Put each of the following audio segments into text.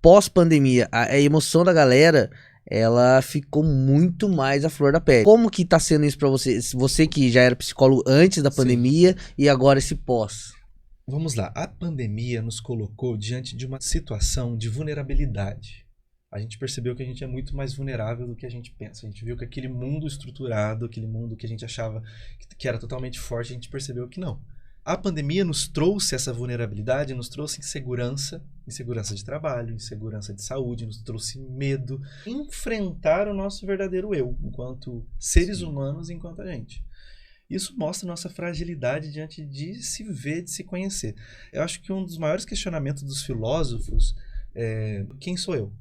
pós-pandemia, a emoção da galera, ela ficou muito mais à flor da pele. Como que tá sendo isso pra você? Você que já era psicólogo antes da pandemia e agora esse pós. Vamos lá, a pandemia nos colocou diante de uma situação de vulnerabilidade. A gente percebeu que a gente é muito mais vulnerável do que a gente pensa. A gente viu que aquele mundo estruturado, aquele mundo que a gente achava que era totalmente forte, a gente percebeu que não. A pandemia nos trouxe essa vulnerabilidade, nos trouxe insegurança de trabalho, insegurança de saúde, nos trouxe medo. Enfrentar o nosso verdadeiro eu, enquanto seres humanos, enquanto a gente. Isso mostra nossa fragilidade diante de se ver, de se conhecer. Eu acho que um dos maiores questionamentos dos filósofos é: quem sou eu?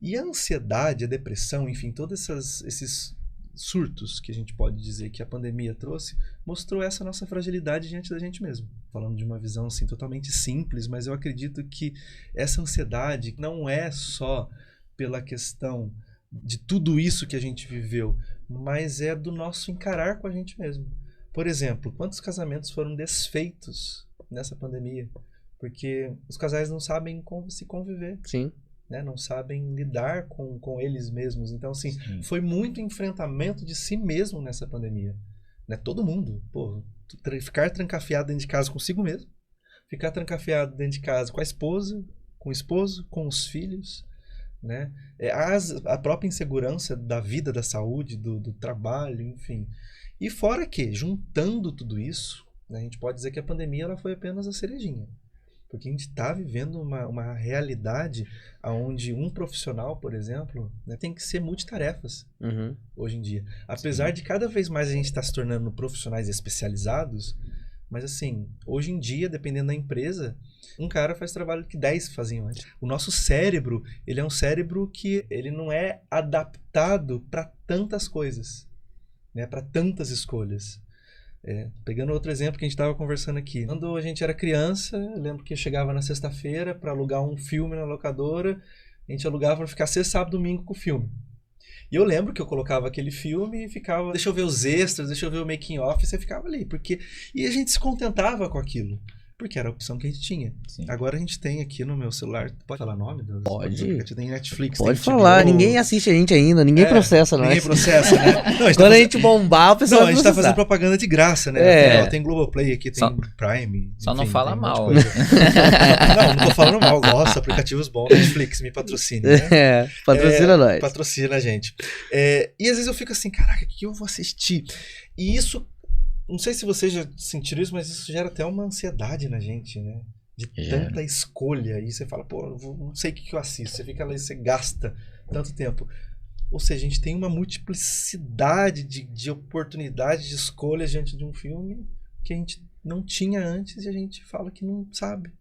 E a ansiedade, a depressão, enfim, todos esses surtos que a gente pode dizer que a pandemia trouxe, mostrou essa nossa fragilidade diante da gente mesmo. Falando de uma visão assim, totalmente simples, mas eu acredito que essa ansiedade não é só pela questão de tudo isso que a gente viveu, mas é do nosso encarar com a gente mesmo. Por exemplo, quantos casamentos foram desfeitos nessa pandemia? Porque os casais não sabem como se conviver. Sim. Né, não sabem lidar com eles mesmos. Então, assim, foi muito enfrentamento de si mesmo nessa pandemia. Né? Todo mundo. Pô, ficar trancafiado dentro de casa consigo mesmo. Ficar trancafiado dentro de casa com a esposa, com o esposo, com os filhos. Né? A própria insegurança da vida, da saúde, do trabalho, enfim. E fora que, juntando tudo isso, né, a gente pode dizer que a pandemia ela foi apenas a cerejinha. Porque a gente está vivendo uma realidade onde um profissional, por exemplo, né, tem que ser multitarefas hoje em dia. Apesar de cada vez mais a gente estar se tornando profissionais especializados, mas assim, hoje em dia, dependendo da empresa, um cara faz trabalho que 10 faziam antes. O nosso cérebro, ele é um cérebro que ele não é adaptado para tantas coisas, né, para tantas escolhas. Pegando outro exemplo que a gente estava conversando aqui. Quando a gente era criança, eu lembro que eu chegava na sexta-feira para alugar um filme na locadora, a gente alugava para ficar sexta, sábado, domingo com o filme. E eu lembro que eu colocava aquele filme e ficava, deixa eu ver os extras, deixa eu ver o making of, e você ficava ali. E a gente se contentava com aquilo. Porque era a opção que a gente tinha. Sim. Agora a gente tem aqui no meu celular... Pode falar nome? Pode. Tem Netflix, pode tem falar. HBO. Ninguém assiste a gente ainda. Ninguém processa, não é? Ninguém processa, né? Não, quando a gente bombar, o pessoal vai processar. A gente tá fazendo propaganda de graça, né? Afinal, tem Globoplay aqui, tem Prime. Só enfim, não fala mal. Não tô falando mal. Nossa, aplicativos bons. Netflix, me patrocine, né? Patrocina nós. Patrocina a gente. E às vezes eu fico assim, caraca, o que eu vou assistir? E isso... Não sei se vocês já sentiram isso, mas isso gera até uma ansiedade na gente, né? De tanta escolha. E você fala, pô, não sei o que eu assisto. Você fica lá e você gasta tanto tempo. Ou seja, a gente tem uma multiplicidade de oportunidades, de escolhas diante de um filme que a gente não tinha antes e a gente fala que não sabe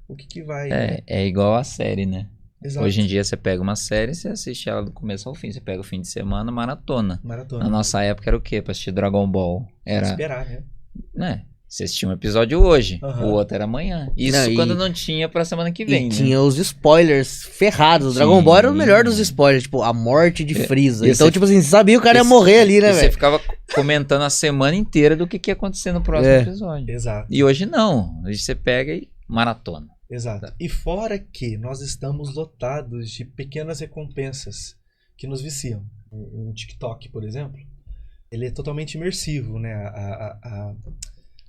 o que vai... É igual a série, né? Exato. Hoje em dia você pega uma série e você assiste ela do começo ao fim. Você pega o fim de semana, maratona. Na nossa época era o quê? Pra assistir Dragon Ball. Era esperar, né? Você assistia um episódio hoje, o outro era amanhã. Isso quando não tinha pra semana que vem, e né? tinha os spoilers ferrados. O Dragon Ball era o melhor dos spoilers, tipo, a morte de Freeza. Então, tipo assim, você sabia que o cara ia morrer ali, né, velho? Você ficava comentando a semana inteira do que ia acontecer no próximo episódio. Exato. E hoje não. Hoje você pega e maratona. Exato. E fora que nós estamos lotados de pequenas recompensas que nos viciam. Um TikTok, por exemplo, ele é totalmente imersivo, né?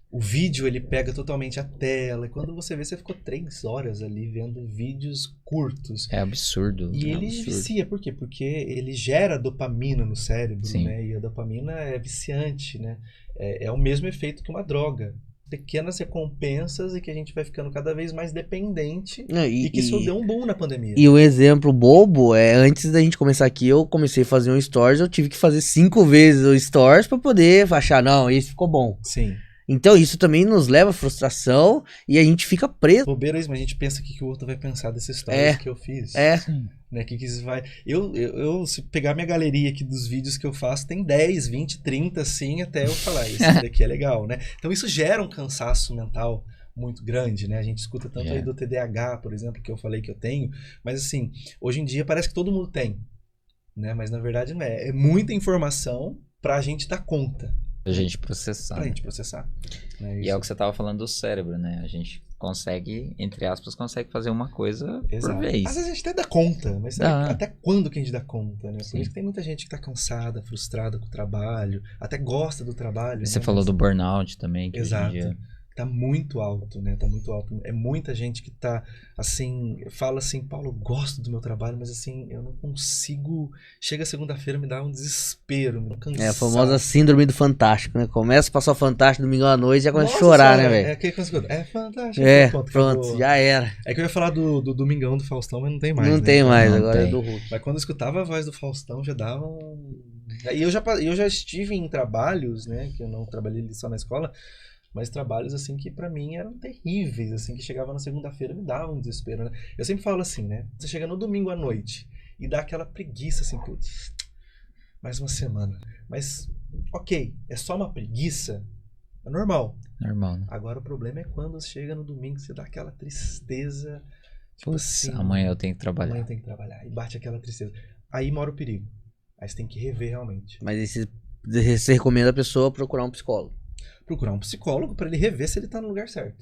O vídeo, ele pega totalmente a tela. E quando você vê, você ficou 3 horas ali vendo vídeos curtos. É absurdo. E ele vicia. Por quê? Porque ele gera dopamina no cérebro, né? E a dopamina é viciante, né? É o mesmo efeito que uma droga. Pequenas recompensas e que a gente vai ficando cada vez mais dependente e que isso deu um boom na pandemia. E o exemplo bobo antes da gente começar aqui, eu comecei a fazer um stories, eu tive que fazer 5 vezes o stories pra poder achar, não, esse ficou bom. Sim. Então isso também nos leva à frustração e a gente fica preso. Bobeira isso, mas a gente pensa que o outro vai pensar dessas histórias que eu fiz. Né, que isso vai... Eu, se pegar minha galeria aqui dos vídeos que eu faço, tem 10, 20, 30, assim, até eu falar, esse daqui é legal, né? Então isso gera um cansaço mental muito grande, né? A gente escuta tanto aí do TDAH, por exemplo, que eu falei que eu tenho, mas assim, hoje em dia parece que todo mundo tem, né? Mas na verdade não é. É muita informação pra gente dar conta. A gente processar. Pra gente processar. Né? E é o que você tava falando do cérebro, né? A gente consegue, entre aspas, consegue fazer uma coisa por vez. Às vezes a gente até dá conta, mas Dá. até quando que a gente dá conta, né? Por Sim. isso que tem muita gente que tá cansada, frustrada com o trabalho, até gosta do trabalho. Você né? falou do burnout também, que Exato. hoje em dia... Tá muito alto, né? Tá muito alto. É muita gente que tá, assim, fala assim, Paulo, eu gosto do meu trabalho, mas assim, eu não consigo... Chega segunda-feira, me dá um desespero, me dá um cansaço. É a famosa síndrome do Fantástico, né? Começa a passar o Fantástico domingo à noite e já começa a Nossa chorar, senhora, né, velho? É aquele que é fantástico. É, Pronto, pronto, acabou. já era. É que eu ia falar do Domingão do Faustão, mas não tem mais, Não né? tem mais, Não agora tem. é do Hulk. Mas quando eu escutava a voz do Faustão, já dava um... E eu já estive em trabalhos, né? Que eu não trabalhei só na escola, mas trabalhos, assim, que pra mim eram terríveis, assim, que chegava na segunda-feira me dava um desespero, né? Eu sempre falo assim, né? Você chega no domingo à noite e dá aquela preguiça, assim, putz, mais uma semana. Mas, ok, é só uma preguiça, é normal. Normal, né? Agora o problema é quando chega no domingo, você dá aquela tristeza, tipo Putz, assim... amanhã eu tenho que trabalhar. Amanhã tem que trabalhar. E bate aquela tristeza. Aí mora o perigo. Aí você tem que rever realmente. Mas aí você recomenda a pessoa procurar um psicólogo. Procurar um psicólogo pra ele rever se ele tá no lugar certo.